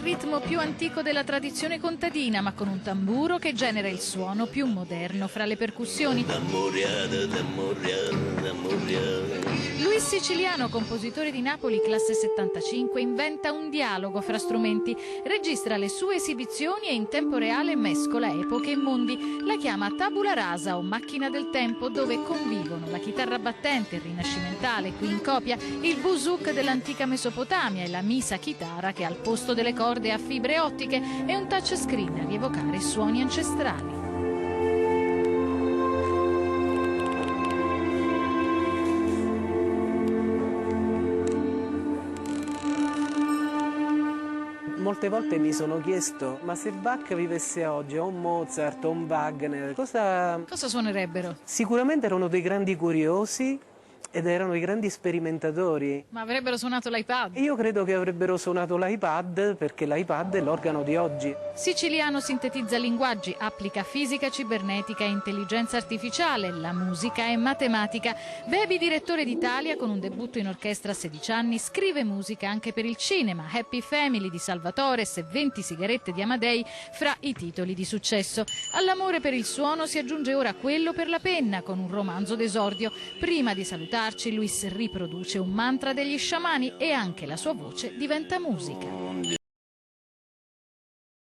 ritmo più antico della tradizione contadina, ma con un tamburo che genera il suono più moderno fra le percussioni. Luis Siciliano, compositore di Napoli, classe 75, inventa un dialogo fra strumenti, registra le sue esibizioni e in tempo reale mescola epoche e mondi. La chiama tabula rasa o macchina del tempo, dove convivono la chitarra battente rinascimentale, qui in copia, il bouzouk dell'antica Mesopotamia e la misa chitara che al posto delle corde ha fibre ottiche e un touchscreen a rievocare suoni ancestrali. Molte volte mi sono chiesto, ma se Bach vivesse oggi, o un Mozart, o un Wagner, cosa suonerebbero? Sicuramente erano dei grandi curiosi ed erano i grandi sperimentatori. Ma avrebbero suonato l'iPad? Io credo che avrebbero suonato l'iPad, perché l'iPad è l'organo di oggi. Siciliano sintetizza linguaggi, applica fisica cibernetica e intelligenza artificiale, la musica e matematica. Baby, direttore d'Italia, con un debutto in orchestra a 16 anni, scrive musica anche per il cinema. Happy Family di Salvatore e 20 sigarette di Amadei fra i titoli di successo. All'amore per il suono si aggiunge ora quello per la penna, con un romanzo d'esordio. Prima di salutarci, Luis riproduce un mantra degli sciamani e anche la sua voce diventa musica.